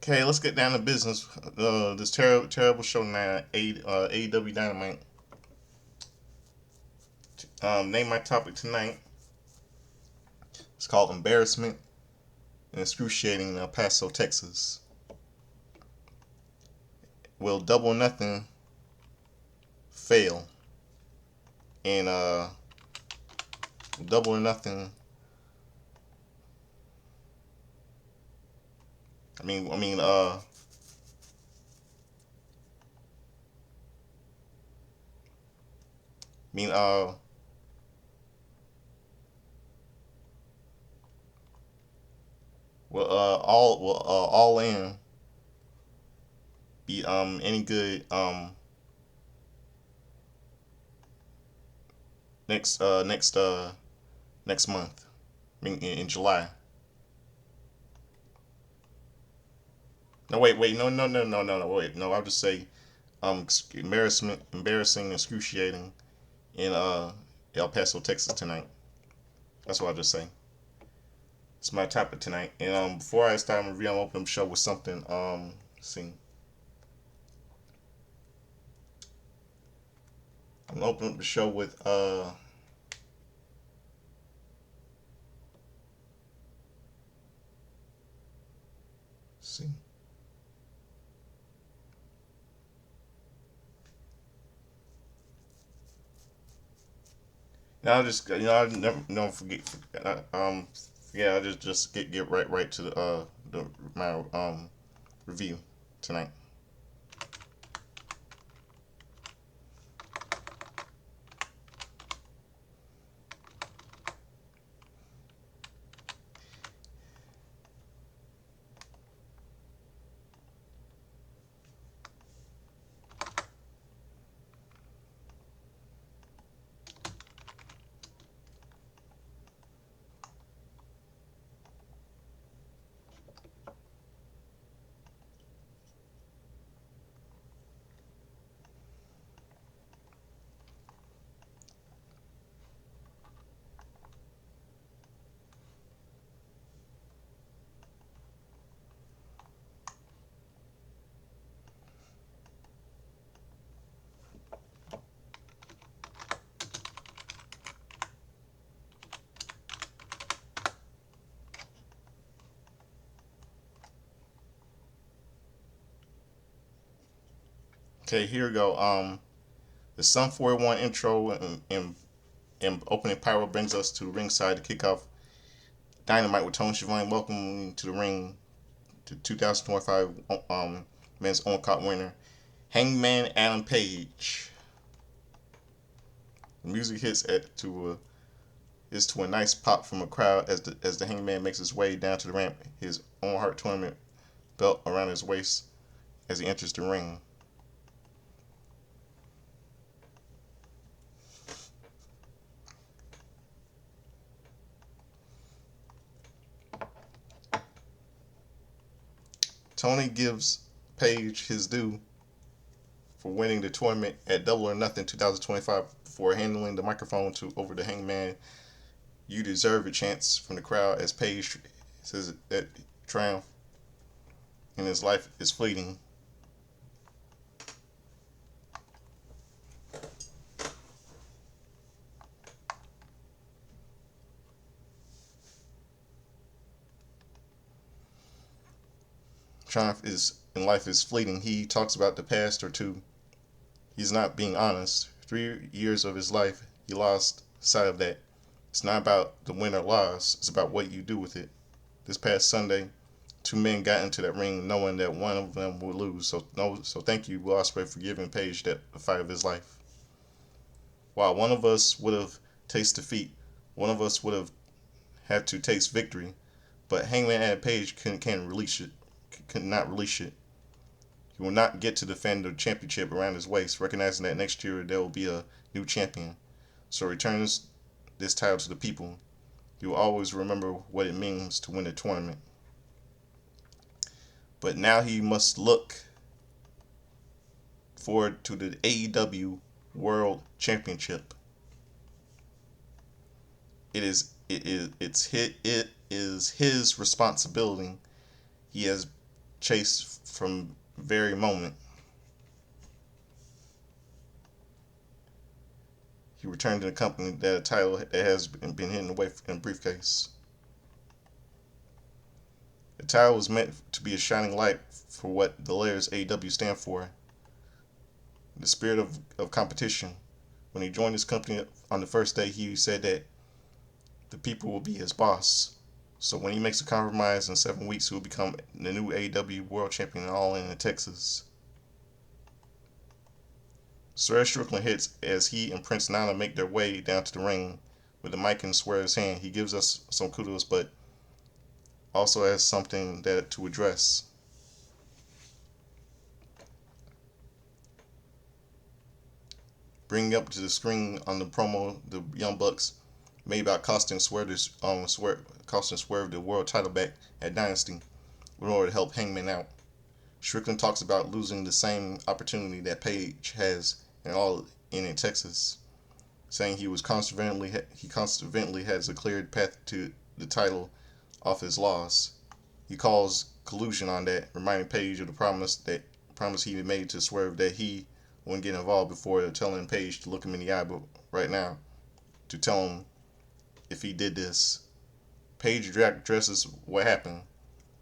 Okay, let's get down to business. This terrible show now, AEW Dynamite. Name my topic tonight. It's called Embarrassment and Excruciating in El Paso, Texas. Will Double or Nothing fail? And Double or Nothing. I mean, I mean, uh, I mean, All In be any good next month? I mean, in July. No, wait, no, wait, no. I'll just say embarrassing, excruciating in El Paso, Texas tonight. That's what I'll just say. It's my topic tonight. And before I start my review, I'm opening the show with something. See, I'm opening up the show with see. Now I just I never don't forget. Yeah, I just get right to my review tonight. Okay, here we go. The Sum 41 intro and opening pyro brings us to ringside to kick off Dynamite with Tony Schiavone welcoming to the ring to 2025 men's on card winner Hangman Adam Page. The music hits to a nice pop from a crowd as the Hangman makes his way down to the ramp, his own heart tournament belt around his waist as he enters the ring. Tony gives Page his due for winning the tournament at Double or Nothing 2025 before handling the microphone to over the Hangman. You deserve a chance from the crowd as Page says that triumph in his life is fleeting. Triumph is in life is fleeting. He talks about the past or two. He's not being honest. 3 years of his life, he lost sight of that. It's not about the win or loss. It's about what you do with it. This past Sunday, two men got into that ring knowing that one of them would lose. So no, so thank you, Will Ospreay, for giving Page that the fight of his life. While one of us would have tasted defeat, one of us would have had to taste victory. But Hangman Adam Page can't release it. Could not release it. He will not get to defend the championship around his waist, recognizing that next year there will be a new champion. So he returns this title to the people. He will always remember what it means to win a tournament. But now he must look forward to the AEW World Championship. It is his responsibility. He has chase from very moment. He returned to the company that a title that has been hidden away in a briefcase. The title was meant to be a shining light for what the letters AEW stand for, the spirit of competition. When he joined his company on the first day, he said that the people will be his boss. So when he makes a compromise in 7 weeks, he will become the new AEW World Champion all in Texas. Swerve Strickland hits as he and Prince Nana make their way down to the ring with the mic in Swerve's hand. He gives us some kudos, but also has something that to address. Bringing up to the screen on the promo, the Young Bucks made about costing Swerve the world title back at Dynasty in order to help Hangman out. Strickland talks about losing the same opportunity that Page has in Texas, saying he constantly has a cleared path to the title off his loss. He calls collusion on that, reminding Page of the promise he made to Swerve that he wouldn't get involved before telling Page to look him in the eye, but right now to tell him if he did this. Page addresses what happened,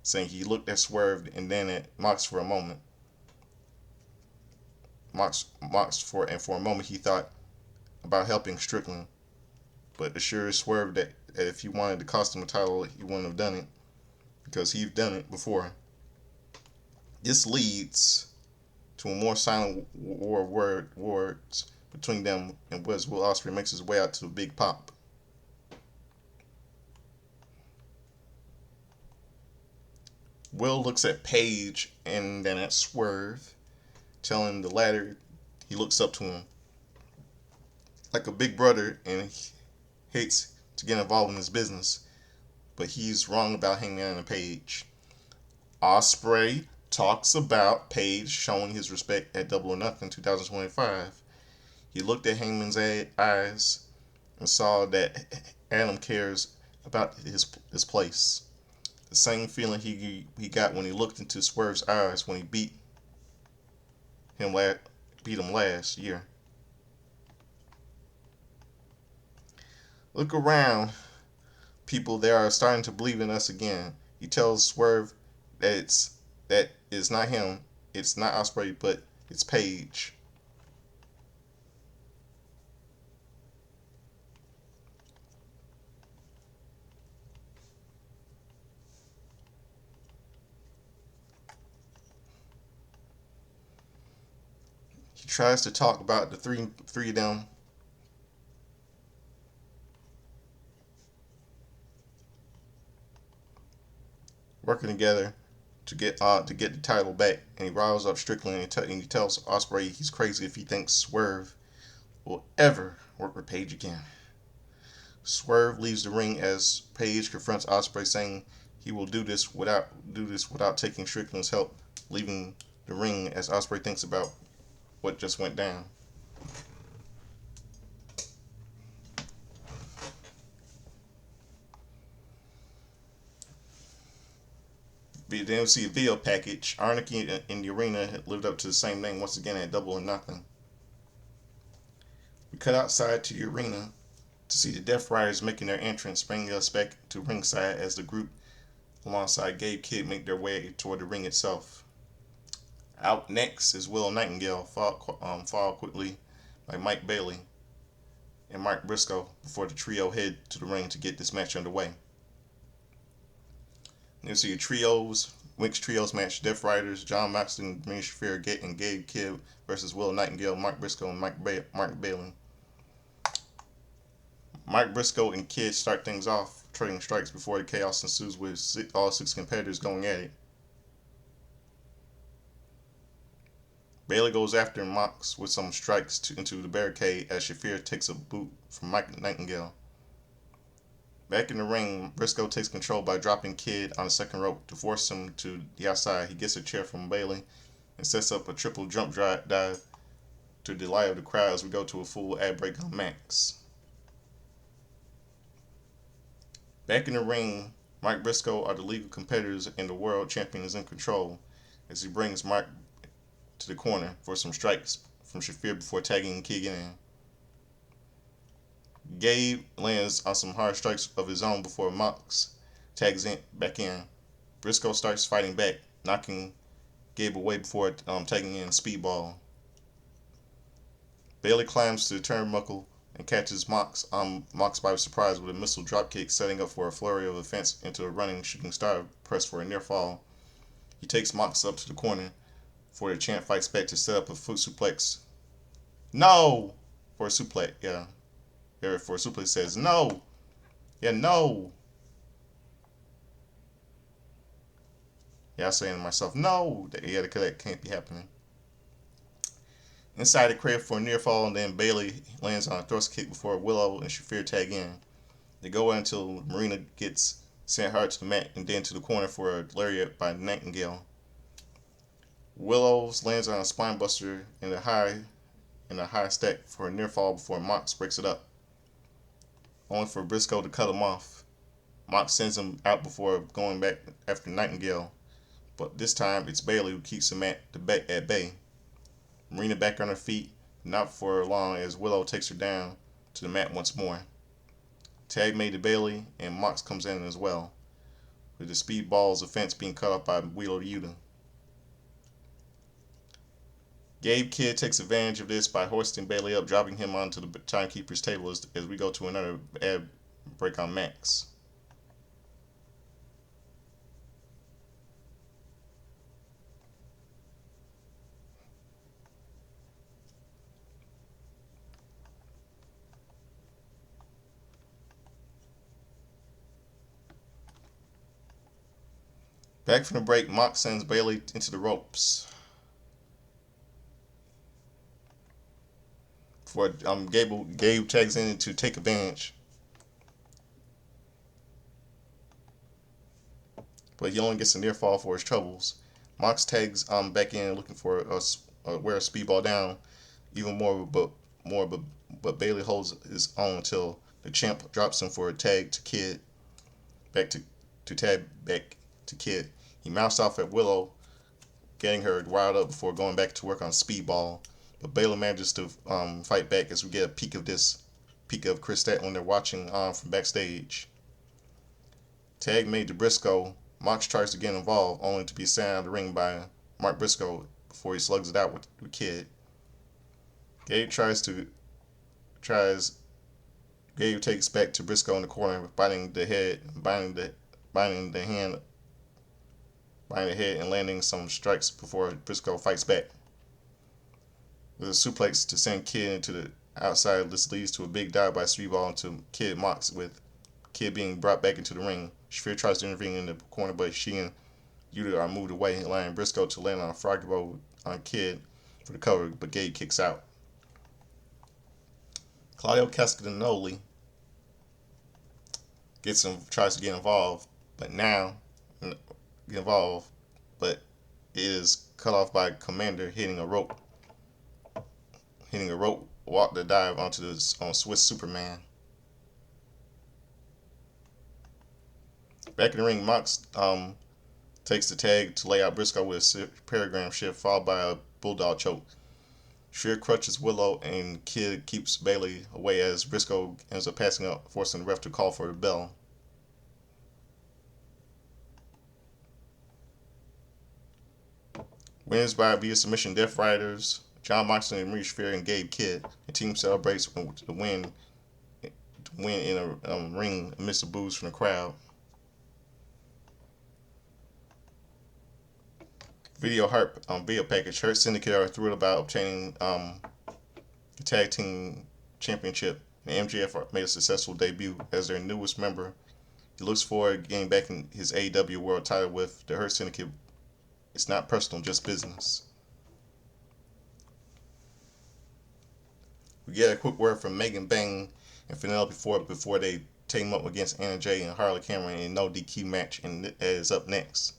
saying he looked at Swerve and then at Mox for a moment. For a moment he thought about helping Strickland, but assures Swerve that if he wanted to cost him a title, he wouldn't have done it because he's done it before. This leads to a more silent war of words between them, and Will Ospreay makes his way out to a big pop. Will looks at Page and then at Swerve, telling the latter he looks up to him like a big brother and he hates to get involved in his business, but he's wrong about Hangman and Page. Ospreay talks about Page showing his respect at Double or Nothing 2025. He looked at Hangman's eyes and saw that Adam cares about his place. The same feeling he got when he looked into Swerve's eyes when he beat him last year. Look around, people. They are starting to believe in us again. He tells Swerve that it's not him, it's not Ospreay, but it's Page. He tries to talk about the three of them working together to get the title back, and he riles up Strickland and he tells Ospreay he's crazy if he thinks Swerve will ever work with Page again. Swerve leaves the ring as Page confronts Ospreay, saying he will do this without taking Strickland's help, leaving the ring as Ospreay thinks about what just went down. Then we see a video package. Arnicky in the arena lived up to the same name once again at Double or Nothing. We cut outside to the arena to see the Death Riders making their entrance, bringing us back to ringside as the group alongside Gabe Kidd make their way toward the ring itself. Out next is Will Nightingale, followed quickly by Mike Bailey and Mark Briscoe before the trio head to the ring to get this match underway. You'll see a mixed trios match: Death Riders, John Moxley, Marine Shafir, and Gabe Kidd versus Will Nightingale, Mark Briscoe, and Mark Bailey. Mark Briscoe and Kidd start things off, trading strikes before the chaos ensues with all six competitors going at it. Bailey goes after Mox with some strikes into the barricade as Shafir takes a boot from Mike Nightingale. Back in the ring, Briscoe takes control by dropping Kidd on the second rope to force him to the outside. He gets a chair from Bailey and sets up a triple jump dive to the delight of the crowd as we go to a full ad break on Max. Back in the ring, Mike Briscoe are the legal competitors and the world champion is in control. as he brings Mark to the corner for some strikes from Shafir before tagging Kid in. Gabe lands on some hard strikes of his own before Mox tags in back in. Briscoe starts fighting back, knocking Gabe away before tagging in Speedball. Bailey climbs to the turnbuckle and catches Mox by surprise with a missile dropkick, setting up for a flurry of offense into a running shooting star press for a near fall. He takes Mox up to the corner before the champ fights back to set up a foot suplex. No! For a suplex, yeah. Eric for a suplex says, no! Yeah, no! Yeah, I was saying to myself, no! Yeah, that can't be happening. Inside the crib for a near fall, and then Bailey lands on a thrust kick before Willow and Shafir tag in. They go until Marina gets sent hard to the mat and then to the corner for a lariat by Nightingale. Willows lands on a spinebuster in a high stack for a near fall before Mox breaks it up, only for Briscoe to cut him off. Mox sends him out before going back after Nightingale, but this time it's Bailey who keeps him at bay. Marina back on her feet, not for long as Willow takes her down to the mat once more. Tag made to Bailey, and Mox comes in as well, with the Speedball's offense being cut off by Wheeler Yuta. Gabe Kidd takes advantage of this by hoisting Bailey up, dropping him onto the timekeeper's table as we go to another ad break on Max. Back from the break, Mox sends Bailey into the ropes. For Gabe tags in to take advantage, but he only gets a near fall for his troubles. Mox tags back in looking for wear a Speedball down even but Bailey holds his own until the champ drops him for a tag to Kid back to tag back to Kid. He mounts off at Willow, getting her riled up before going back to work on Speedball. But Baylor manages to fight back as we get a peek of Chris Statler when they're watching from backstage. Tag made to Briscoe. Mox tries to get involved, only to be sent out of the ring by Mark Briscoe before he slugs it out with Kid. Gabe takes back to Briscoe in the corner, biting the head and landing some strikes before Briscoe fights back. With a suplex to send Kid into the outside, this leads to a big dive by Speedball into Kid Mox, with Kid being brought back into the ring. Shafir tries to intervene in the corner, but she and Yuta are moved away, allowing Briscoe to land on a frog roll on Kid for the cover, but Gabe kicks out. Claudio Castagnoli tries to get involved, but it is cut off by Commander hitting a rope walk the dive on Swiss Superman. Back in the ring, Mox takes the tag to lay out Briscoe with a paragram shift followed by a bulldog choke. Sheer crutches Willow and Kid keeps Bailey away as Briscoe ends up passing up, forcing the ref to call for the bell. Wins by via submission Death Riders, John Moxley and Marie Shafir and Gabe Kidd. The team celebrates the win in a ring amidst the boos from the crowd. Video package. Hurt Syndicate are thrilled about obtaining the Tag Team Championship. And MJF made a successful debut as their newest member. He looks forward to getting back in his AEW World title with the Hurt Syndicate. It's not personal, just business. We get a quick word from Megan Bang and Penelope Ford before they team up against Anna Jay and Harley Cameron in a no DQ match, and that is up next.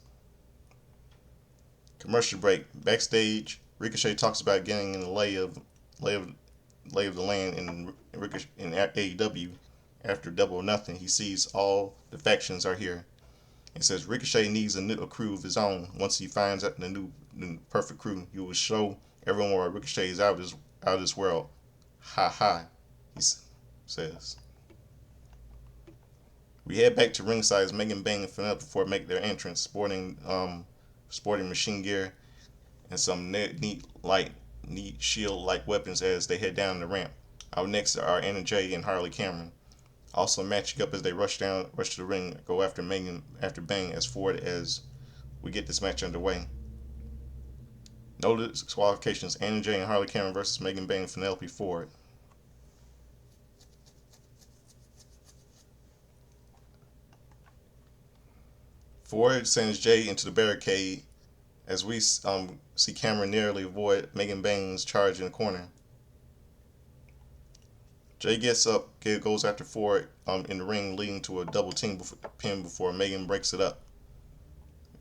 Commercial break. Backstage, Ricochet talks about getting in the lay of the land in AEW after Double or Nothing. He sees all the factions are here, It says Ricochet needs a crew of his own. Once he finds out the perfect crew, he will show everyone why Ricochet is out of this world. Ha ha, he says. We head back to ringside as Megan Bang and Finette before make their entrance, sporting machine gear and some neat shield like weapons as they head down the ramp. Out next are Anna Jay and Harley Cameron, also matching up as they rush to the ring, go after Megan after Bang as forward as we get this match underway. No disqualifications. Anna Jay and Harley Cameron versus Megan Bang and Penelope Ford. Ford sends Jay into the barricade as we see Cameron narrowly avoid Megan Bang's charge in the corner. Jay gets up, goes after Ford in the ring, leading to a double team pin before Megan breaks it up.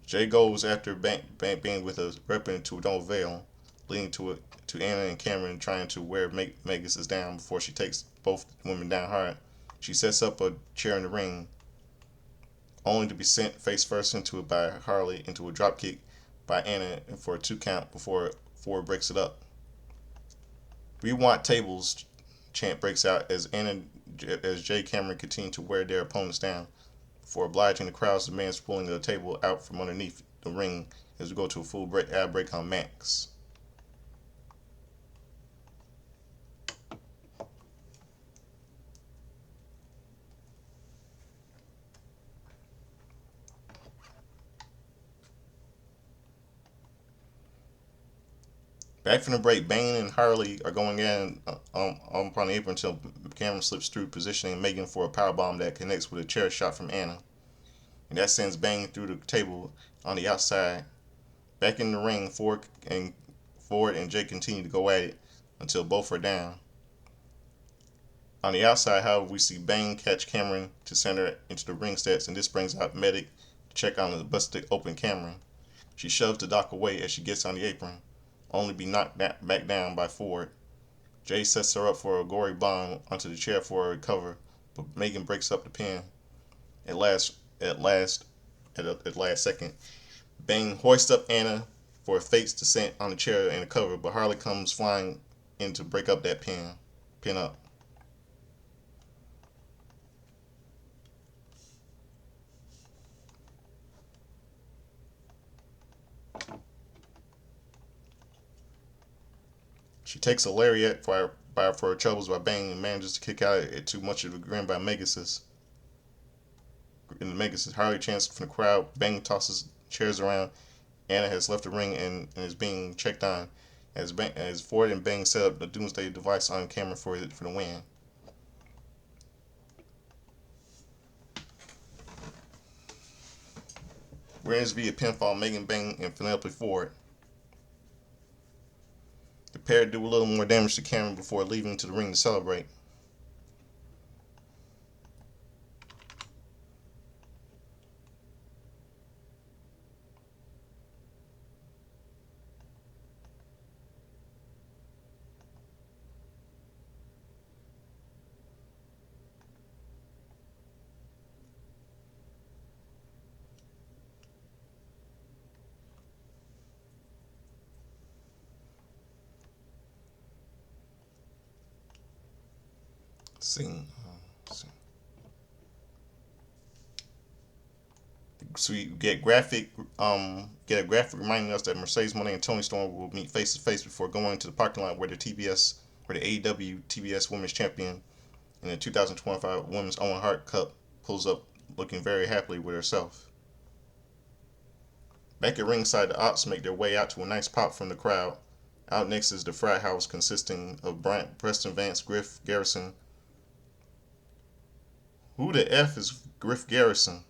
Jay goes after Bang with a weapon to no avail, leading to Anna and Cameron trying to wear Megas down before she takes both women down hard. She sets up a chair in the ring, only to be sent face first into it by Harley into a dropkick by Anna for a 2 count before Ford breaks it up. We want tables chant breaks out as Jay Cameron continue to wear their opponents down before obliging the crowd's demands pulling the table out from underneath the ring as we go to a full ad break on Max. Back from the break, Bane and Harley are going in upon the apron until Cameron slips through, positioning Megan for a powerbomb that connects with a chair shot from Anna. And that sends Bane through the table on the outside. Back in the ring, Ford and Jay continue to go at it until both are down. On the outside, however, we see Bane catch Cameron to send her into the ring steps, and this brings out Medic to check on the busted open Cameron. She shoves the Doc away as she gets on the apron, only to be knocked back down by Ford. Jay sets her up for a gory bomb onto the chair for a recover, but Megan breaks up the pin. At last second, Bang hoists up Anna for a Fate's descent on the chair and a cover, but Harley comes flying in to break up that pin up. She takes a lariat for her troubles by Bang and manages to kick out at too much of a grin by Megasis. In the Megasis, Harley chants from the crowd. Bang tosses chairs around. Anna has left the ring and is being checked on as Ford and Bang set up the Doomsday device on camera for the win. Wins via pinfall, Megan Bang and Penelope Ford. The pair do a little more damage to Cameron before leaving to the ring to celebrate. Scene. So we get a graphic reminding us that Mercedes Moné and Toni Storm will meet face to face before going to the parking lot where the AEW TBS Women's Champion in the 2025 Women's Owen Hart Cup pulls up looking very happily with herself. Back at ringside, the Ops make their way out to a nice pop from the crowd. Out next is the frat house consisting of Preston Vance, Griff Garrison. Who the F is Griff Garrison?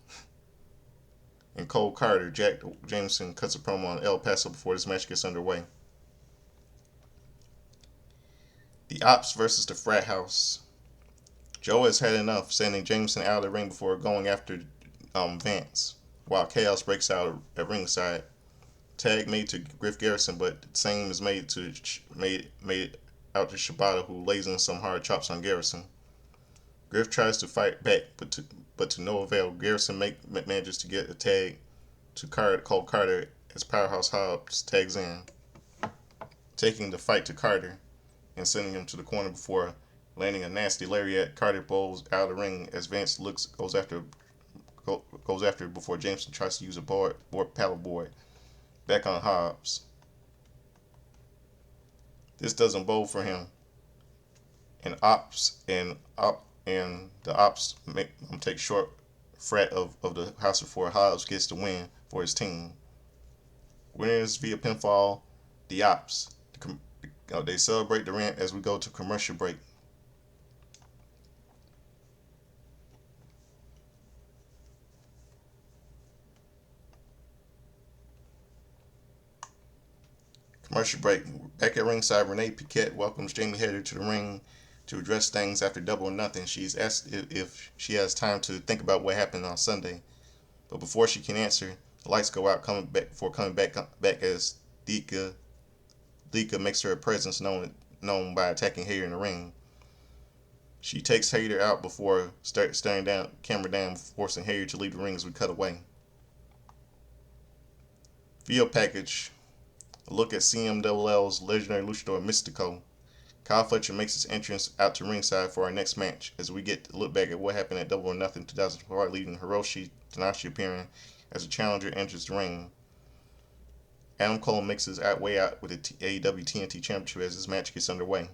And Cole Carter. Jack Jameson cuts a promo on El Paso before this match gets underway. The Ops versus the Frat House. Joe has had enough, sending Jameson out of the ring before going after Vance, while chaos breaks out at ringside. Tag made to Griff Garrison, but the same is made out to Shibata, who lays in some hard chops on Garrison. Griff tries to fight back, but to no avail. Garrison manages to get a tag to Cole Carter as Powerhouse Hobbs tags in, taking the fight to Carter and sending him to the corner before landing a nasty lariat. Carter bowls out of the ring as Vance goes after before Jameson tries to use a paddleboard back on Hobbs. This doesn't bowl for him, and the ops make him take short frat of the house before Hobbs gets the win for his team. Winners via pinfall, the ops. They celebrate the rant as we go to commercial break. Commercial break. Back at ringside, Renee Paquette welcomes Jamie Hayter to the ring to address things after Double or Nothing. She's asked if she has time to think about what happened on Sunday, but before she can answer, the lights go out coming back as Dika makes her presence known by attacking Hayter in the ring. She takes Hayter out before staring down camera down, forcing Hayter to leave the ring as we cut away. Video package. A look at CMLL's legendary luchador Mystico. Kyle Fletcher makes his entrance out to ringside for our next match as we get to look back at what happened at Double or Nothing 2004, leaving Hiroshi Tanahashi appearing as a challenger enters the ring. Adam Cole makes his way out with the AEW TNT Championship as this match gets underway.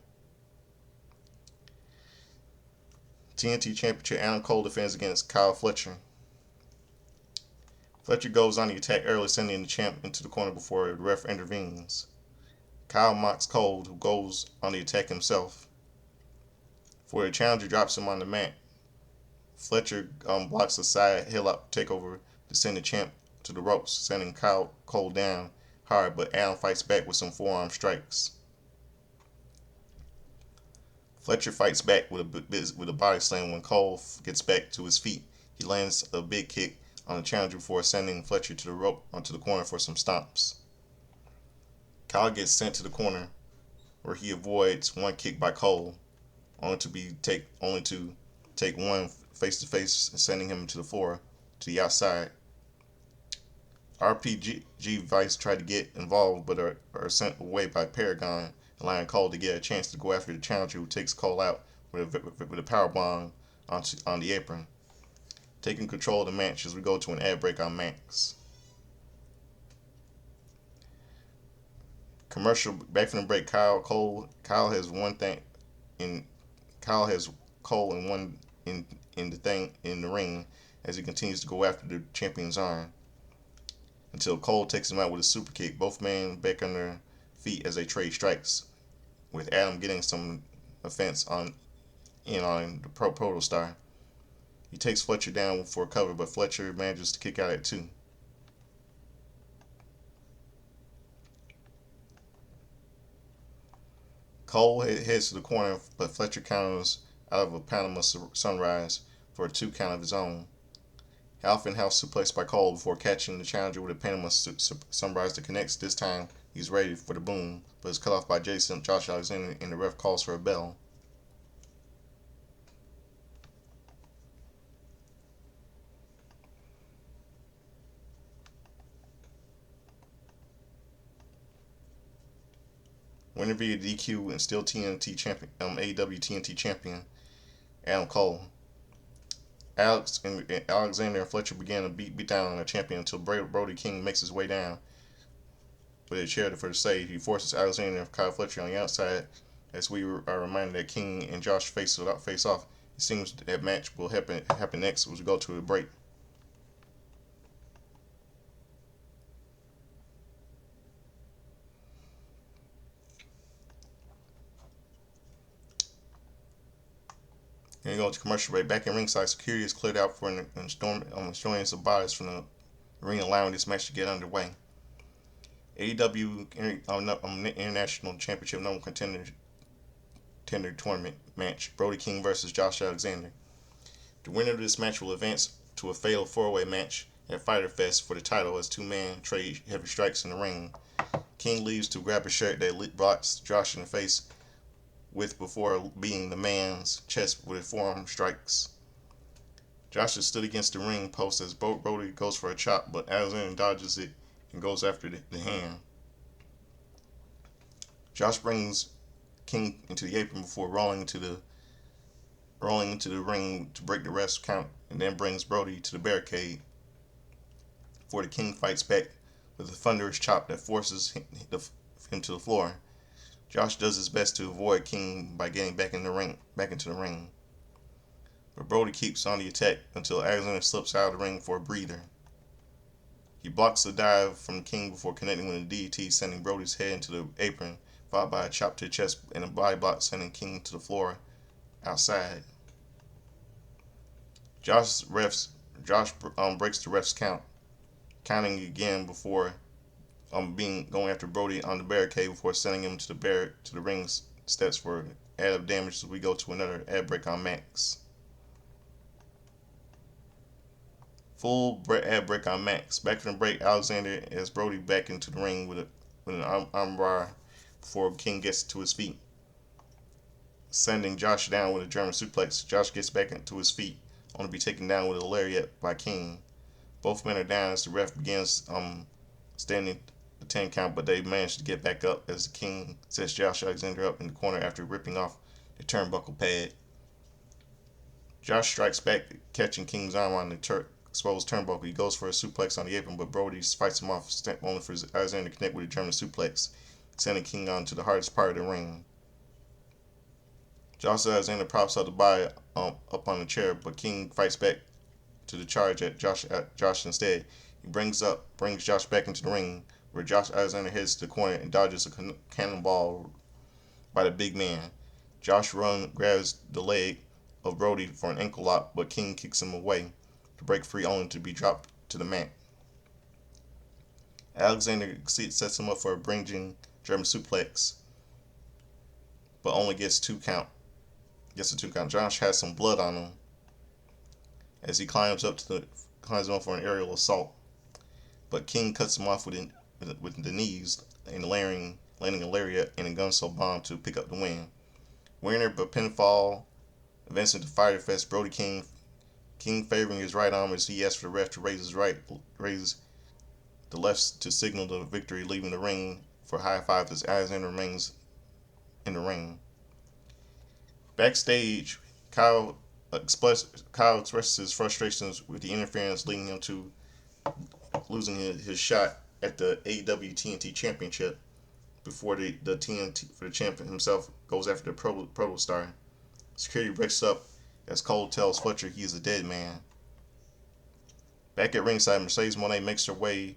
TNT Championship, Adam Cole defends against Kyle Fletcher. Fletcher goes on the attack early, sending the champ into the corner before the ref intervenes. Kyle mocks Cole, who goes on the attack himself. Before the challenger drops him on the mat, Fletcher blocks a side heel-up takeover to send the champ to the ropes, sending Cole down hard, but Adam fights back with some forearm strikes. Fletcher fights back with a body slam. When Cole gets back to his feet, he lands a big kick on the challenger before sending Fletcher to the rope onto the corner for some stomps. Kyle gets sent to the corner where he avoids one kick by Cole, only to take one face to face, sending him to the floor to the outside. RPG Vice try to get involved but are sent away by Paragon, allowing Cole to get a chance to go after the challenger, who takes Cole out with a powerbomb on the apron, taking control of the match as we go to an ad break on Max. Commercial back from the break. Kyle has Cole in one in the ring as he continues to go after the champion's arm until Cole takes him out with a super kick. Both men back on their feet as they trade strikes, with Adam getting some offense on the Protostar. He takes Fletcher down for a cover, but Fletcher manages to kick out at 2. Cole heads to the corner, but Fletcher counters out of a Panama Sunrise for a 2 count of his own. Half in house suplex by Cole before catching the challenger with a Panama Sunrise that connects. This time he's ready for the boom, but is cut off by Josh Alexander, and the ref calls for a bell. Winner via DQ and still TNT champion, AEW TNT champion, Adam Cole. Alexander and Fletcher began to beat down on the champion until Brody King makes his way down with a chair for the save. He forces Alexander and Kyle Fletcher on the outside as we are reminded that King and Josh face off. It seems that match will happen next as we go to a break. Then you go to commercial break. Back in ringside, security is cleared out for an assurance of bodies from the ring, allowing this match to get underway. AEW International Championship No. Contender Tournament match: Brody King versus Josh Alexander. The winner of this match will advance to a fatal 4-way match at Fyter Fest for the title as 2 men trade heavy strikes in the ring. King leaves to grab a shirt that blocks Josh in the face before beating the man's chest with forearm strikes. Josh is stood against the ring post as Brody goes for a chop, but Alexander dodges it and goes after the hand. Josh brings King into the apron before rolling into the ring to break the ref's count, and then brings Brody to the barricade. Before the King fights back with a thunderous chop that forces him to the floor. Josh does his best to avoid King by getting back into the ring. But Brody keeps on the attack until Alexander slips out of the ring for a breather. He blocks the dive from King before connecting with a DDT, sending Brody's head into the apron, followed by a chop to the chest and a body block, sending King to the floor outside. Josh breaks the ref's count, counting again before going after Brody on the barricade before sending him to the ring steps for added damage as we go to another ad break on Max. Full ad break on Max. Back from the break, Alexander has Brody back into the ring with an armbar before King gets to his feet, sending Josh down with a German suplex. Josh gets back into his feet, only to be taken down with a lariat by King. Both men are down as the ref begins standing the 10 count, but they manage to get back up as the King sets Josh Alexander up in the corner after ripping off the turnbuckle pad. Josh strikes back, catching King's arm on the exposed turnbuckle. He goes for a suplex on the apron, but Brody fights him off, only for Alexander to connect with a German suplex, sending King on to the hardest part of the ring. Josh Alexander props up the body up on the chair, but King fights back to the charge at Josh instead. He brings Josh back into the ring, where Josh Alexander heads to the corner and dodges a cannonball by the big man. Josh grabs the leg of Brody for an ankle lock, but King kicks him away to break free, only to be dropped to the mat. Alexander sets him up for a bringing German suplex, but only gets a 2 count. Josh has some blood on him as he climbs on for an aerial assault, but King cuts him off with the knees and landing a lariat and a gunso bomb to pick up the win. Winner by pinfall, advancing to Fire Fest. Brody King favoring his right arm as he asks for the ref to raise the left to signal the victory, leaving the ring for high five as Alexander remains in the ring. Backstage, Kyle expresses his frustrations with the interference, leading him to losing his shot at the AEW TNT Championship before the TNT for the champion himself goes after the Proto Star. Security breaks up as Cole tells Fletcher he is a dead man. Back at ringside, Mercedes Moné makes her way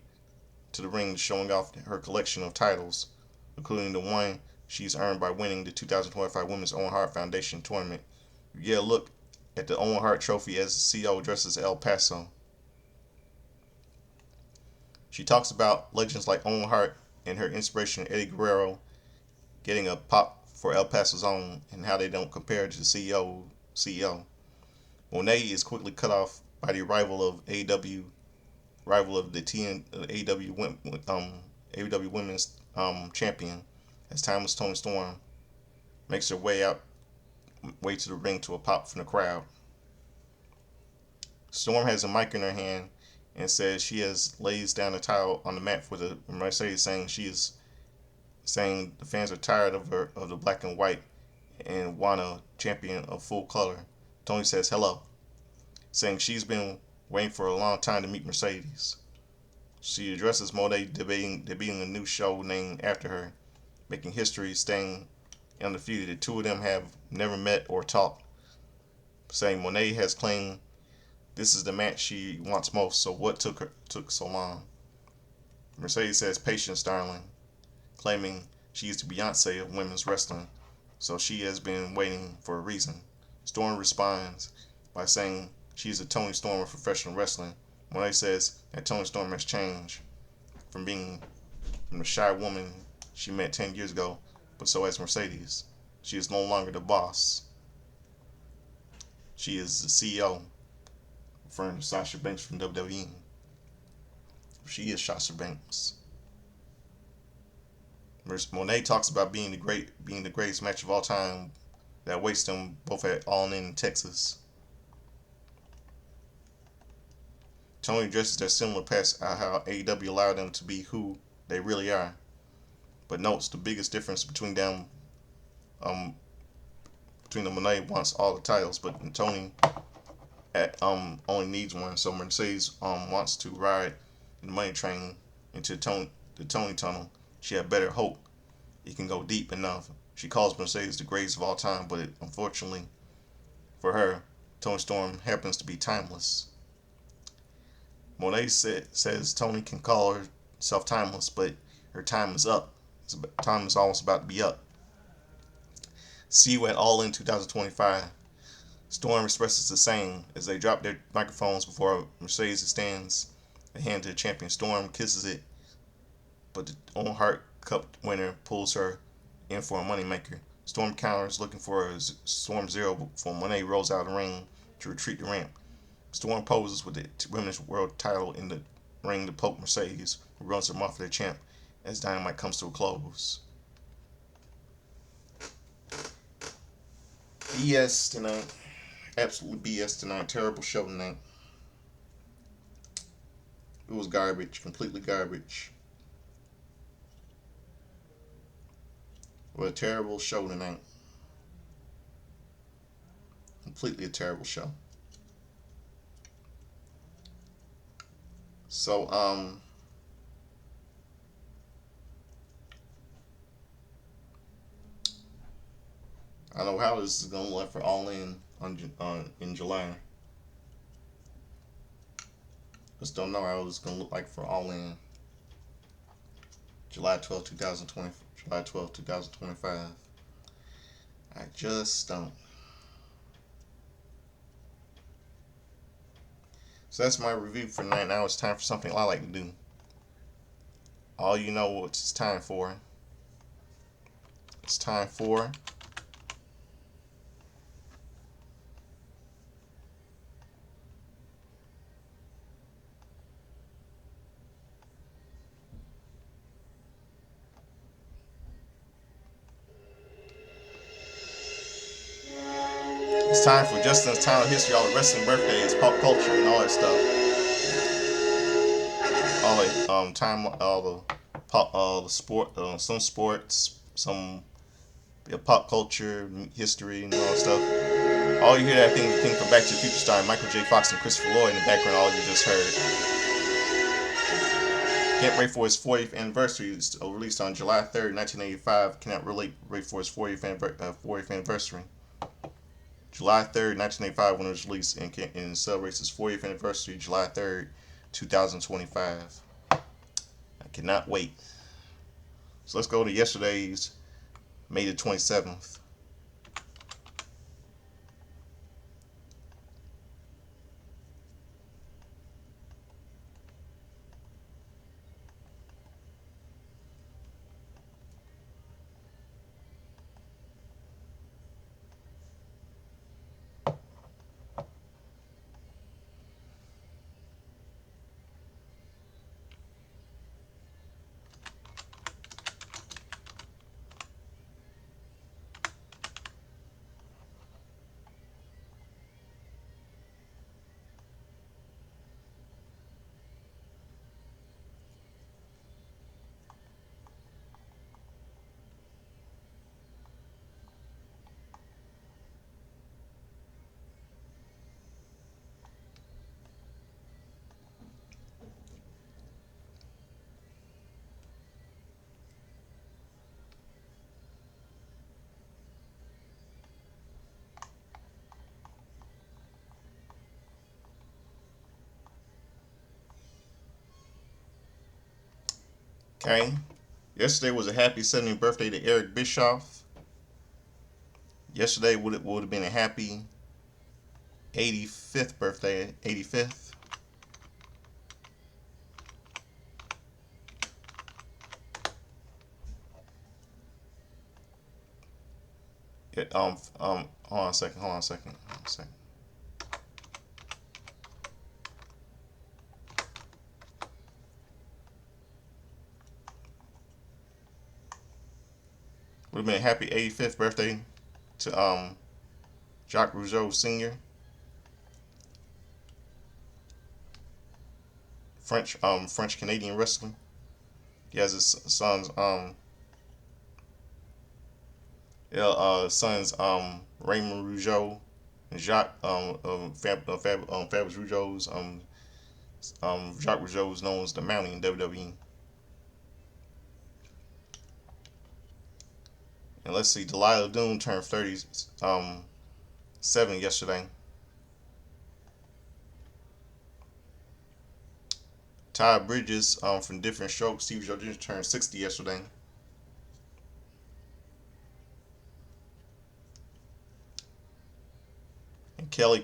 to the ring, showing off her collection of titles, including the one she's earned by winning the 2025 Women's Owen Hart Foundation tournament. You get a look at the Owen Hart Trophy as the CEO addresses El Paso. She talks about legends like Owen Hart and her inspiration Eddie Guerrero getting a pop for El Paso's own, and how they don't compare to the CEO. Monet is quickly cut off by the arrival of the AEW Women's Champion, as Timeless Toni Storm makes her way to the ring to a pop from the crowd. Storm has a mic in her hand and says she lays down the towel on the mat for the Mercedes, saying the fans are tired of the black and white and want a champion of full color. Tony says hello, saying she's been waiting for a long time to meet Mercedes. She addresses Monet, debating a new show named after her, making history, staying undefeated. The two of them have never met or talked, saying Monet has claimed this is the match she wants most, so what took so long? Mercedes says patience, darling, claiming she is the Beyonce of women's wrestling, so she has been waiting for a reason. Storm responds by saying she is the Toni Storm of professional wrestling. Monet says that Toni Storm has changed from the shy woman she met 10 years ago, but so has Mercedes. She is no longer the boss. She is the CEO, referring to Sasha Banks from WWE. She is Sasha Banks. Monet talks about being the greatest match of all time that awaits them both at All In Texas. Tony addresses their similar past, how AEW allowed them to be who they really are, but notes the biggest difference between them, um, between the Monet wants all the titles, but Tony only needs one. So Mercedes wants to ride the money train into the Tony tunnel. She had better hope it can go deep enough. She calls Mercedes the greatest of all time, but unfortunately for her, Tony Storm happens to be timeless. Monet says Tony can call herself timeless, but her time is up. Time is almost about to be up. See you at All In 2025. Storm expresses the same as they drop their microphones before Mercedes stands a hand to the champion. Storm kisses it, but the Owen Hart Cup winner pulls her in for a moneymaker. Storm counters, looking for a Storm Zero before Monet rolls out of the ring to retreat the ramp. Storm poses with the Women's World title in the ring to poke Mercedes, who runs her off their champ as Dynamite comes to a close. BS tonight. Absolutely BS tonight. Terrible show tonight. It was garbage. Completely garbage. What a terrible show tonight. Completely a terrible show. So, I don't know how this is gonna look for All In in July. Just don't know how it's gonna look like for All In July 12th, 2020, July 12th, 2025. I just don't. So that's my review for tonight. Now it's time for something I like to do. All you know what it's time for. It's time for it's time for Justin's Talent History, all the wrestling birthdays, pop culture, and all that stuff. All the all the sport, some sports, some pop culture, history, and all that stuff. All you hear that thing from Back to the Future star Michael J. Fox and Christopher Lloyd in the background. All you just heard. Can't wait for his 40th anniversary. It's released on July 3rd, 1985. Cannot really wait for his 40th anniversary. July 3rd, 1985, when it was released, and celebrates his 40th anniversary, July 3rd, 2025. I cannot wait. So let's go to yesterday's May the 27th. Okay. Yesterday was a happy 70th birthday to Eric Bischoff. Yesterday would have been a happy 85th birthday. 85th. Hold on a second. Would have been a happy 85th birthday to Jacques Rougeau Sr. French Canadian wrestler. He has his sons Raymond Rougeau and Jacques Fabrice Rougeau's Jacques Rougeau is known as the Mountie in WWE. And let's see, Delilah Doom turned 37 yesterday. Ty Bridges from Different Strokes, Steve Jobs turned 60 yesterday. And Kelly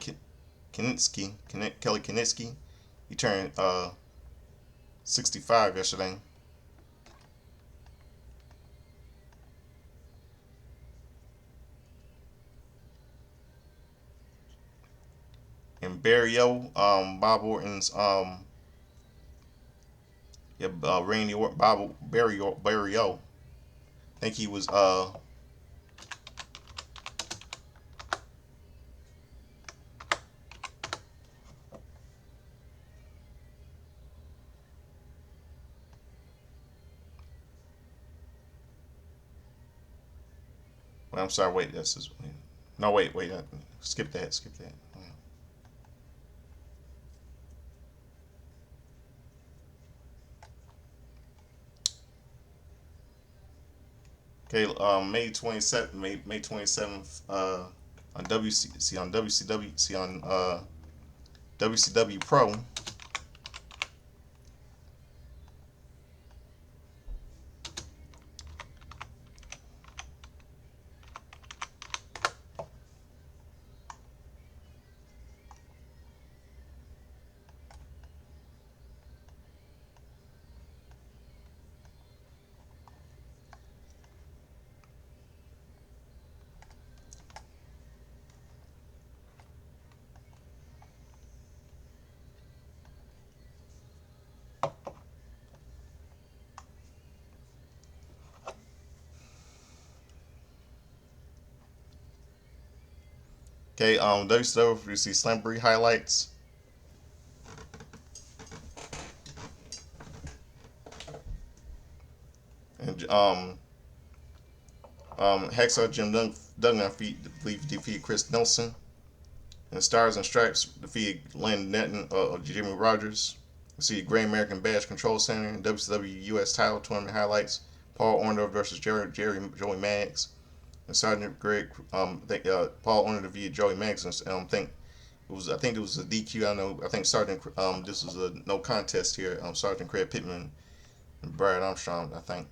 Kinitsky, he turned 65 yesterday. And Barrio, Bob Orton's Randy Orton, Bob Barrio. I think he was well, I'm sorry, wait, this is no wait, skip that. Okay, May 27th, on WCW Pro. Okay, WCW, you see Slamboree highlights. And Hacksaw Jim Duggan defeated Chris Nelson. And Stars and Stripes defeated Landon Netton Jimmy Rogers. You see Great American Bash Control Center, WCW US title tournament highlights. Paul Orndorff versus Joey Maggs. And Sergeant Greg, Paul Orndorff defeated Joey Maggs. And I think it was a DQ. I think Sergeant, this was a no contest here. Sergeant Craig Pittman and Brad Armstrong, I think.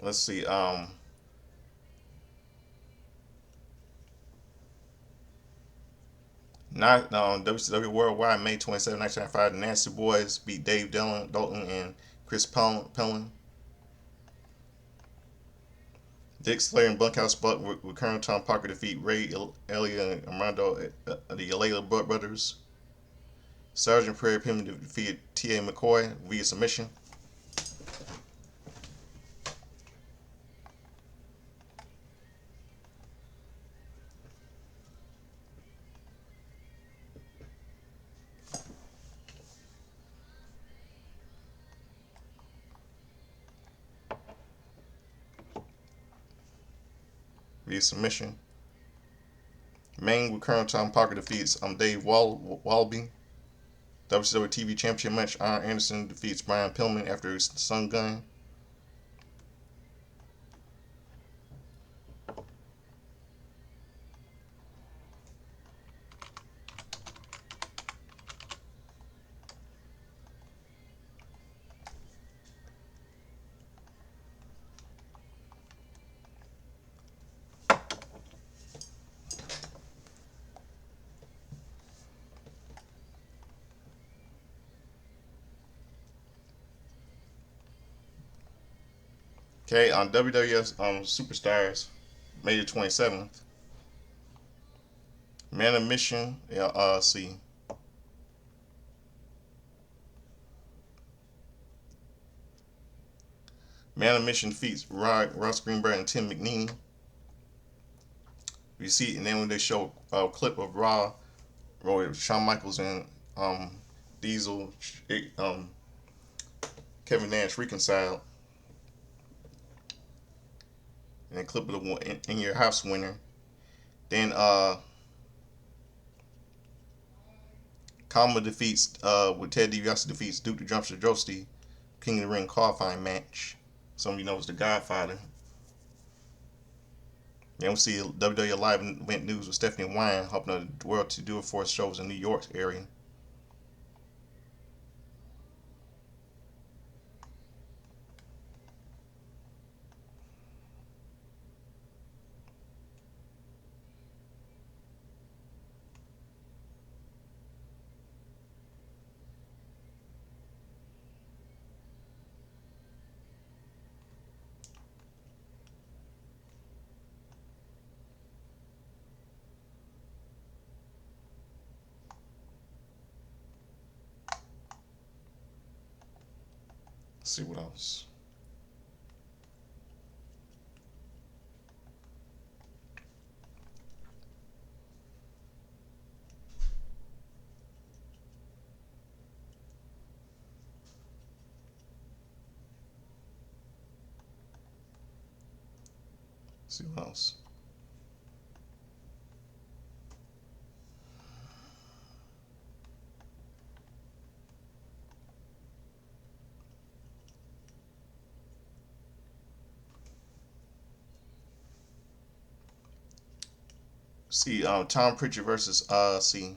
Let's see. Not WCW Worldwide, May 27, 1995. The Nasty Boys beat Dave Dalton and Chris Pellin. Dick Slater and Bunkhouse Buck with Colonel Tom Parker defeat Ray Elliott and Armando the Alayla brothers. Sergeant Prairie Pittman defeated T.A. McCoy via submission. Via submission. Maine with Colonel Tom Parker defeats Dave Wallaby. WCW TV Championship match. Arn Anderson defeats Brian Pillman after his Sun Gun. Okay, on WWF Superstars, May the 27th, Man of Mission, see, Man of Mission defeats Ross Greenberg and Tim McNeely. You see, and then when they show a clip of Raw, where Shawn Michaels and Diesel, um, Kevin Nash reconciled, and a clip of the in your house winner. Then Kama defeats with Ted DiBiase defeats Duke the Drumster Drosty, King of the Ring qualifying match. Some of you know is the Godfather. Then we see WWE Live event news with Stephanie Wine helping the world to do it for shows in New York area. Let's see what else. Let's see what else. See, Tom Pritchard versus see,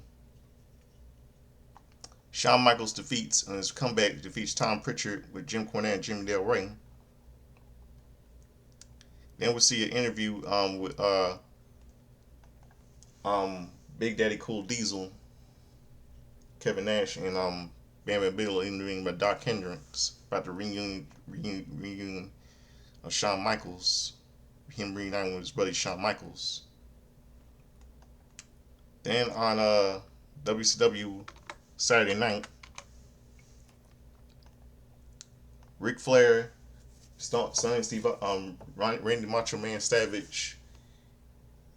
Shawn Michaels defeats and his comeback defeats Tom Pritchard with Jim Cornette and Jimmy Del Rey. Then we see an interview with Big Daddy Cool Diesel, Kevin Nash, and Bam Bam Bigelow interviewing with Doc Hendricks about the reunion of Shawn Michaels, him reuniting with his buddy Shawn Michaels. Then on WCW Saturday night, Ric Flair, Sonny Steve, Randy Macho Man Savage.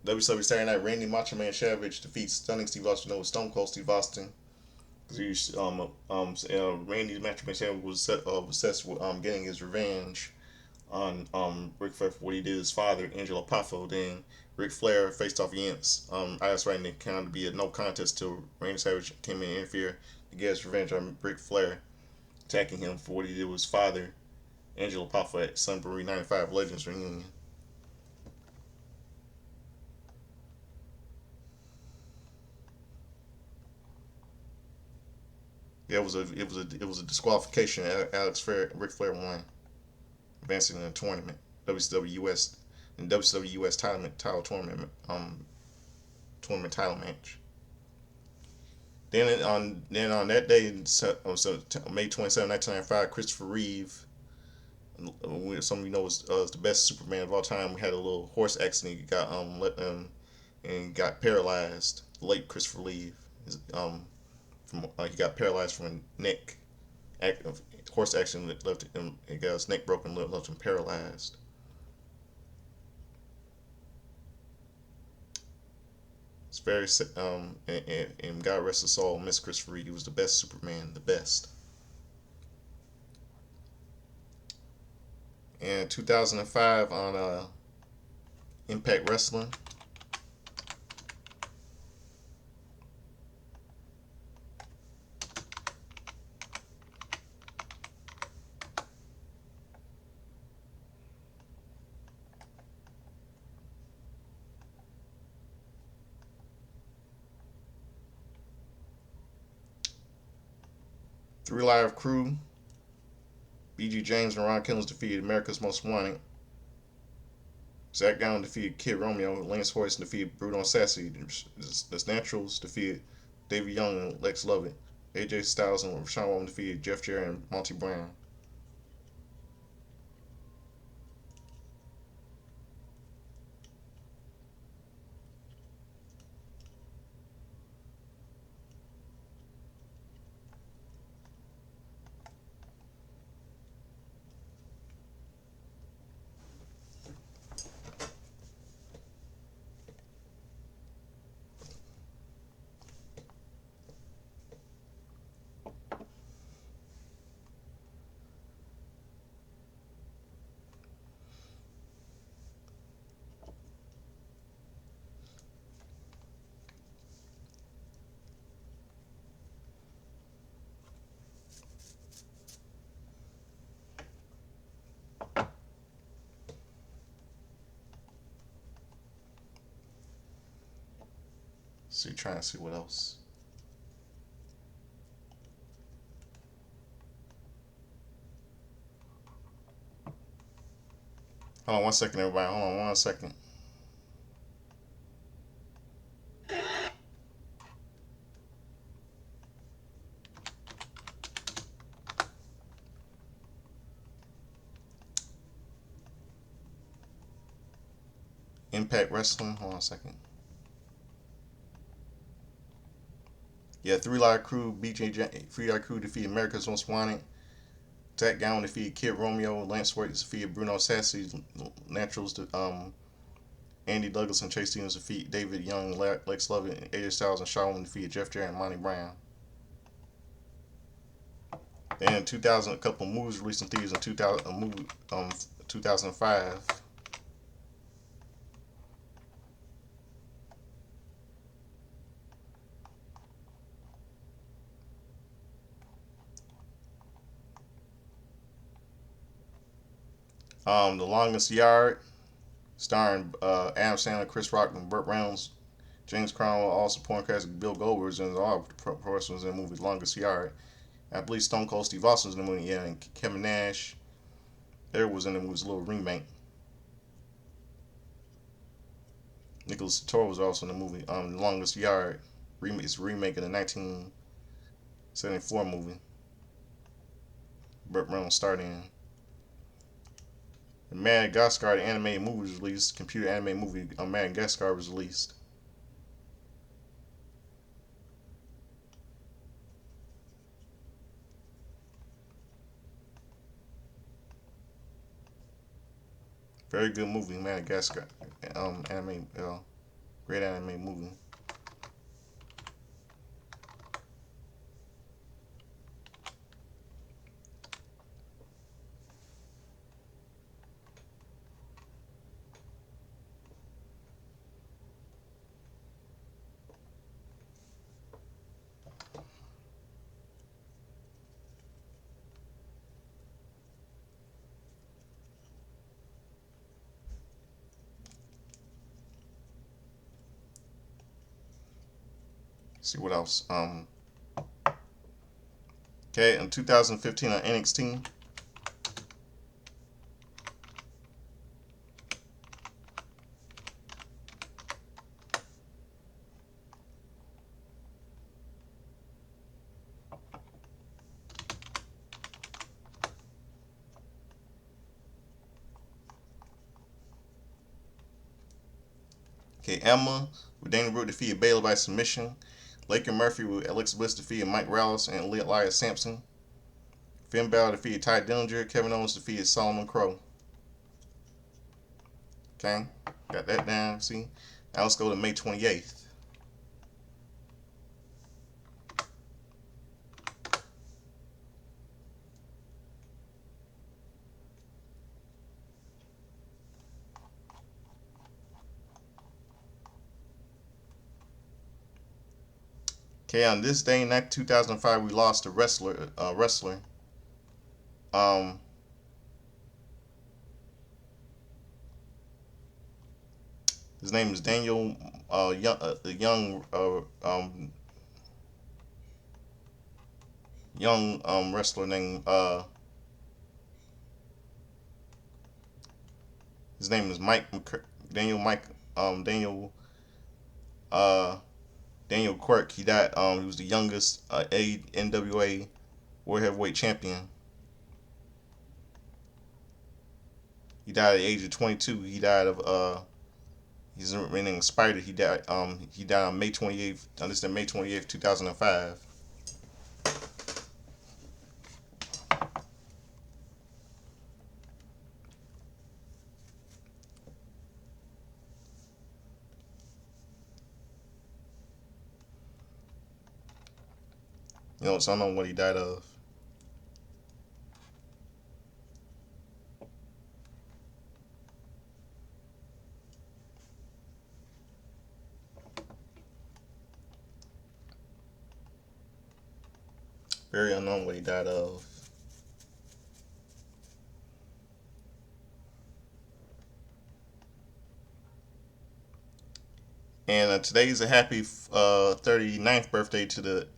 WCW Saturday night, Randy Macho Man Savage defeats Stunning Steve Austin with Stone Cold Steve Austin. Because Randy Macho Man Savage was obsessed with getting his revenge on Ric Flair for what he did to his father, Angelo Poffo. Then Ric Flair faced off against Iris Wright, and it kind of be a no contest till Randy Savage came in and interfered to get his revenge on Ric Flair, attacking him for what he did with his father, Angelo Poffo, at Sunbury 95 Legends reunion. Yeah, it was a disqualification. Ric Flair won, advancing in the tournament, WCW US and WCW US title tournament title match. Then on that day, May 27, 1995, Christopher Reeve, some of you know is the best Superman of all time. We had a little horse accident. He got and got paralyzed. The late Christopher Reeve, from he got paralyzed from a neck horse accident that left him. He got his neck broken, left him paralyzed. It's very and God rest his soul, Miss Christopher Reeve. He was the best Superman, the best. And 2005 on Impact Wrestling. Three Live Crew. B.G. James and Ron Killings defeated America's Most Wanted. Zach Gowen defeated Kid Romeo. Lance Hoyt defeated Bruno Sassy. The Naturals defeated David Young and Lex Lovett. AJ Styles and Rashawn Walton defeated Jeff Jarrett and Monty Brown. So you're trying to see what else. Hold on 1 second, everybody. Hold on 1 second. Impact Wrestling. Hold on 1 second. Yeah, Three Live Crew, Three Live Crew defeated America's Most Wanted. Zach Gowen defeated Kid Romeo. Lance Schwartz defeated Bruno Sassy. Naturals, Andy Douglas and Chase Stevens defeat David Young, Lex Luger, AJ Styles, and Shawn defeated Jeff Jarrett and Monty Brown. Then in 2000, a couple of movies released in theaters in 2005. The Longest Yard, starring Adam Sandler, Chris Rock, and Burt Reynolds. James Cromwell, all supporting cast, Bill Goldberg, and all professionals in the movie Longest Yard. I believe Stone Cold Steve Austin was in the movie, yeah, and Kevin Nash. There was in the movie's little remake. Nicholas Toro was also in the movie. The Longest Yard. It's a remake of the 1974 movie. Burt Reynolds starred in. The Madagascar, the animated movie was released. Computer animated movie Madagascar was released. Very good movie, Madagascar. Anime, great anime movie. See what else. Okay, in 2015 on NXT. Okay, Emma with Dana Brooke defeated Bayley by submission. Laker Murphy with Alexa Bliss defeated Mike Rouse and Elias Sampson. Finn Balor defeated Ty Dillinger. Kevin Owens defeated Solomon Crowe. Okay, got that down. See, now let's go to May 28th. Okay, on this day in 2005, we lost a wrestler. Um, his name is Daniel, young wrestler named his name is Daniel Mike uh Daniel Quirk. He died. He was the youngest NWA World Heavyweight Champion. He died at the age of 22. He died of he's remaining expired. He died. He died on May 28th. This is May 28th, 2005. You know, so I don't know what he died of. Very unknown what he died of. And today's a happy 39th birthday to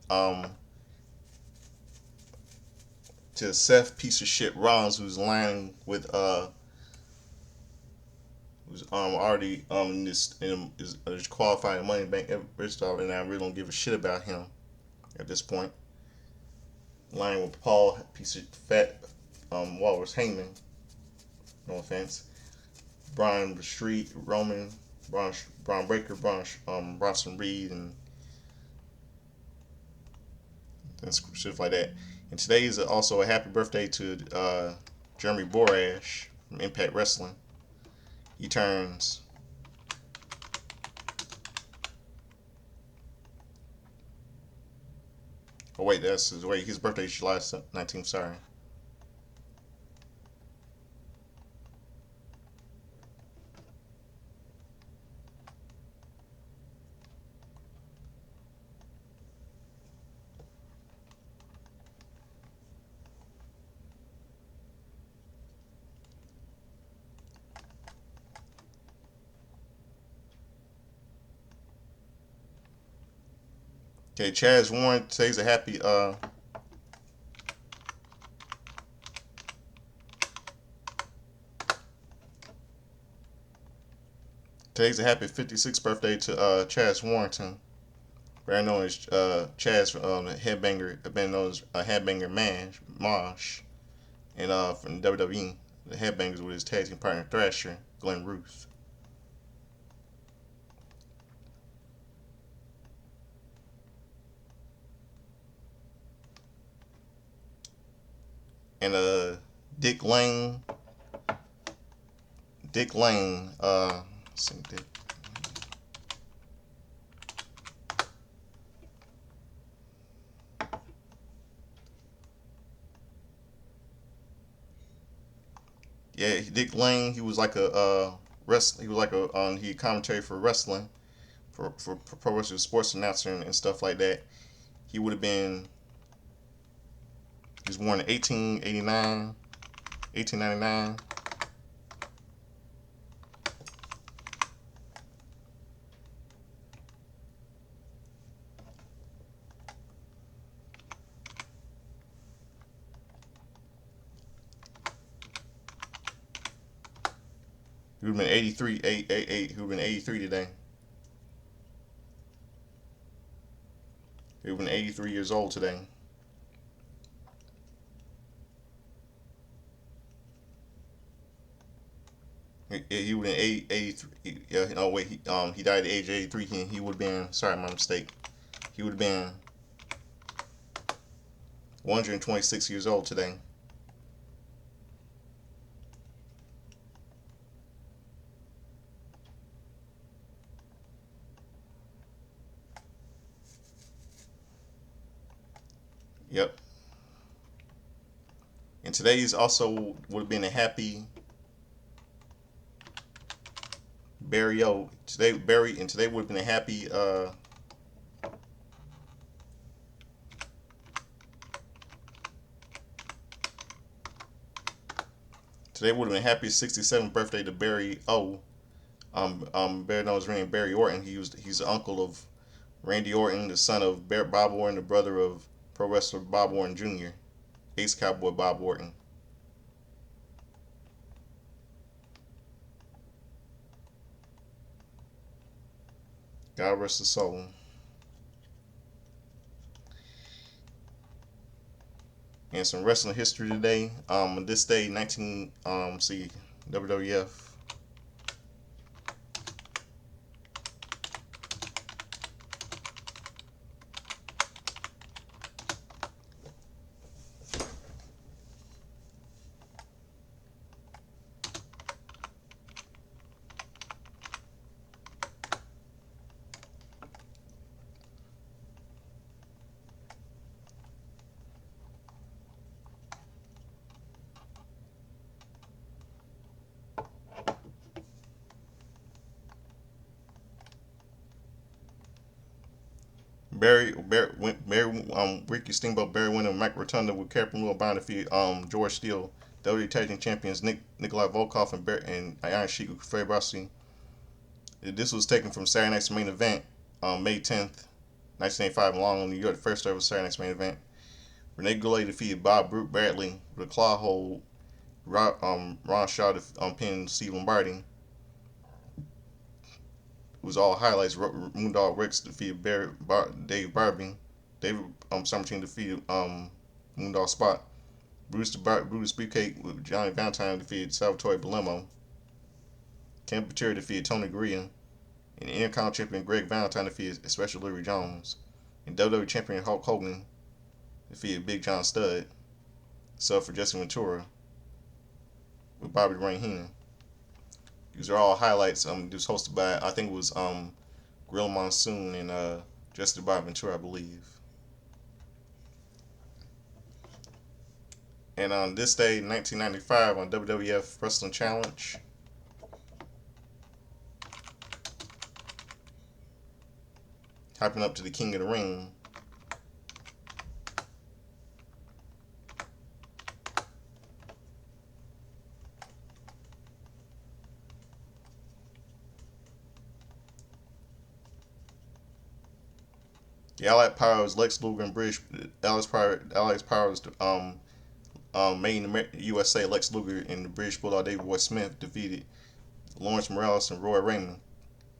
Seth piece of shit Rollins, who's lying with who's already in this is qualifying Money Bank Bristol, and I really don't give a shit about him at this point. Lying with Paul, piece of fat Walrus Heyman. No offense. Brian Street, Roman, Braun Breaker, Bronson Reed, and shit like that. And today is also a happy birthday to Jeremy Borash from Impact Wrestling. He turns. Oh wait, his birthday is July 19th. Sorry. Okay, Chaz Warren today's a happy today's a happy 56th birthday to Chaz Warrington, better known as Chaz Headbanger, been known as Headbanger Mosh, and from WWE, the Headbangers with his tag team partner Thrasher, Glenn Ruth. And Dick Lane, Dick Lane, let's see, Dick. Yeah, Dick Lane. He was like a He was like a he commentary for wrestling for pro wrestling sports announcer and stuff like that. He would have been. He was born in 1889, 1899. He would have been 83, 8. He would have been 83 today. He would have been 83 years old today. He would have been 83. Yeah, no, wait. He died at the age of 83. He would have been, sorry, my mistake. He would have been 126 years old today. Yep. And today's also would have been a happy Barry O. Today would have been a happy today would have been a happy 67th birthday to Barry O. Better known as Barry Orton. He's the uncle of Randy Orton, the son of Bob Orton, the brother of pro wrestler Bob Orton Jr., Ace Cowboy Bob Orton. God rest his soul. And some wrestling history today. This day, 19 see WWF. Ricky Steamboat, Barry Windham, Mike Rotunda with Captain Will Bound defeat George Steele, WWE Tag Team Champions Nikolai Volkov and Iron Sheik with Fred Rossi This was taken from Saturday Night's Main Event on May 10th, 1985, in Long Island, New York. The first ever Saturday Night's Main Event. Renee Goulet defeated Bob Bradley with a claw hold. Ron Shaw pinned Steve Lombardi. It was all highlights. Moondog Rex defeated Dave Barbie. David Summerteam defeated Moondog Spot. Brutus Beefcake with Johnny Valentine defeated Salvatore Belemo. Ken Patera defeated Tony Gurria. And Intercontinental Champion Greg Valentine defeated Special Larry Jones. And WWE Champion Hulk Hogan defeated Big John Studd. Sub for Jesse Ventura with Bobby the Brain Heenan. These are all highlights. It was hosted by, I think it was Gorilla Monsoon and Jesse Bobby Ventura, I believe. And on this day, 1995, on WWF Wrestling Challenge, hyping up to the King of the Ring, the Allied Powers, Lex Luger and British Allied Powers, made in the USA, Lex Luger and the British Bulldog David Boy Smith defeated Lawrence Morales and Roy Raymond.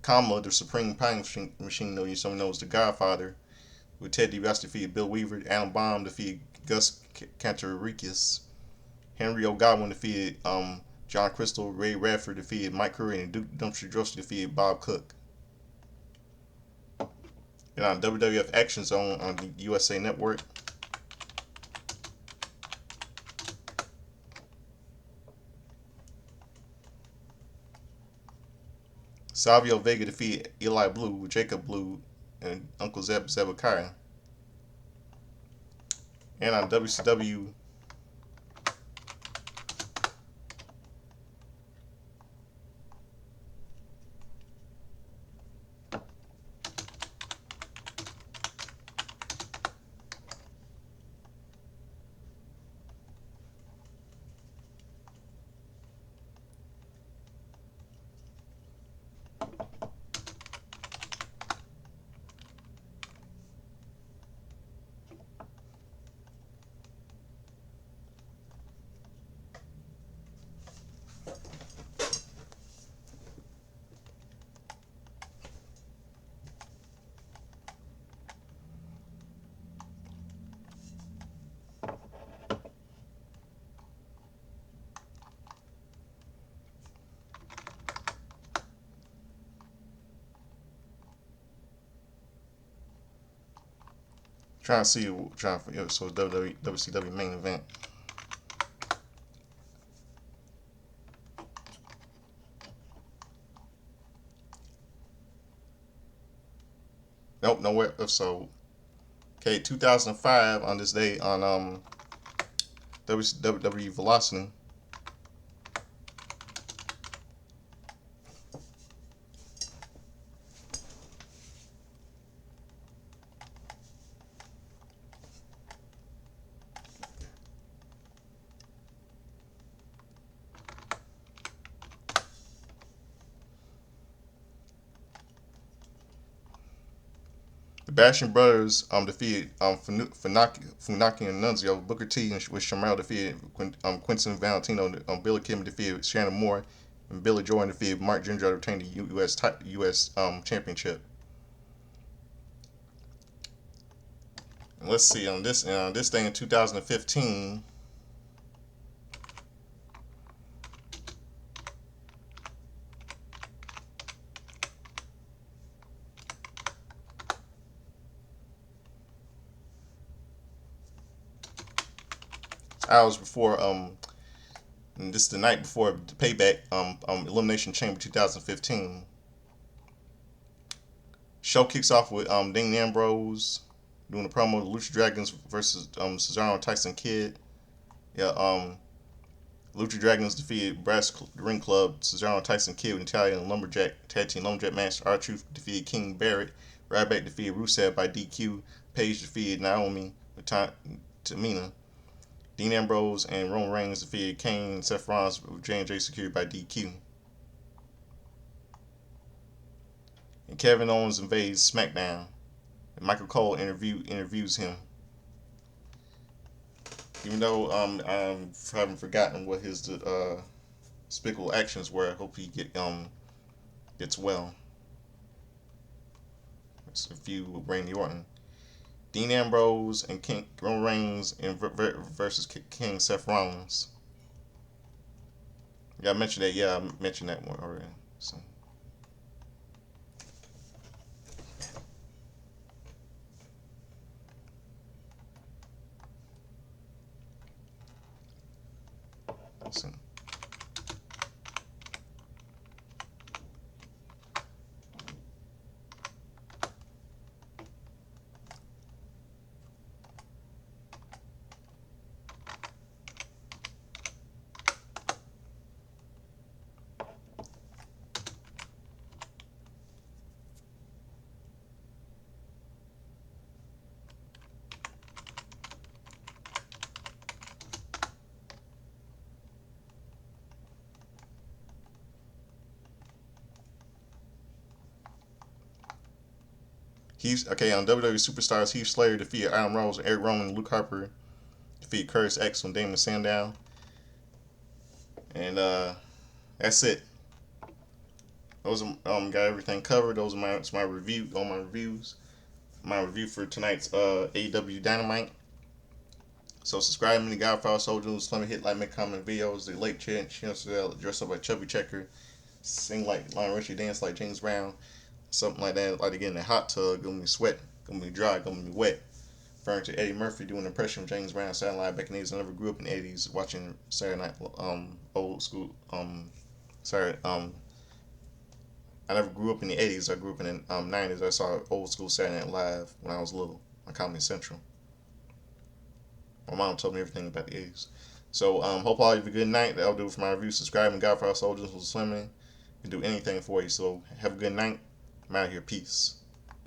Kama, the Supreme Pine Machine, though some knows the Godfather, with Ted DiBiase defeated Bill Weaver. Alan Baum defeated Gus Cantoricus. Henry O'Godwin defeated John Crystal. Ray Radford defeated Mike Curry, and Duke Dumpster Drosky defeated Bob Cook. And on WWF Action Zone on the USA Network, Savio Vega defeated Eli Blue, Jacob Blue, and Uncle Zebekiah. And on WCW, trying to see, so WCW main event. Nope, nowhere. So, okay, 2005 on this day on WWE Velocity. The Bashing Brothers defeated Funaki and Nunzio. Booker T with Shamel defeated Quincy Valentino. Billy Kim defeated Shannon Moore, and Billy Jordan defeated Mark Ginger to retain the U.S. Championship. And let's see on this thing in 2015. Hours before and this is the night before the Payback Elimination Chamber 2015. Show kicks off with Dean Ambrose doing a promo, the Lucha Dragons versus Cesaro and Tyson Kidd. Yeah, Lucha Dragons defeated Brass Ring Club, Cesaro and Tyson Kidd with Italian Lumberjack Tag Team Lumberjack match. R-Truth defeated King Barrett. Ryback defeated Rusev by DQ. Paige defeated Naomi with Tamina. Dean Ambrose and Roman Reigns defeated Kane and Seth Rollins with J&J secured by DQ. And Kevin Owens invades SmackDown. And Michael Cole interviews him. Even though I haven't forgotten what his despicable actions were, I hope he gets well. It's a feud with Randy Orton. Dean Ambrose and King Roman Reigns versus King Seth Rollins. Yeah, I mentioned that. Yeah, I mentioned that one already. So listen. He's okay on WWE Superstars. Heath Slater defeated Adam Rose, Eric Rowan, and Luke Harper defeated Curtis X and Damon Sandow. And that's it. Those got everything covered. Those are my review. All my reviews. My review for tonight's AEW Dynamite. So subscribe to the Godfather Soldiers. Let me hit like, make, comment videos. The late chance to dress up like Chubby Checker, sing like Lionel Richie, dance like James Brown, something like that. Like to get in a hot tub, gonna be sweat, gonna be dry, gonna be wet. Referring to Eddie Murphy doing an impression of James Brown, Saturday Night back in the 80s. I never grew up in the 80s watching Saturday Night old school sorry I never grew up in the 80s. I grew up in the 90s. I saw old school Saturday Night Live when I was little on Comedy Central. My mom told me everything about the 80s. So hope all you have a good night. That'll do it for my review. Subscribe and Godfather Soldiers was swimming. Can do anything for you. So have a good night. I'm out of here. Peace.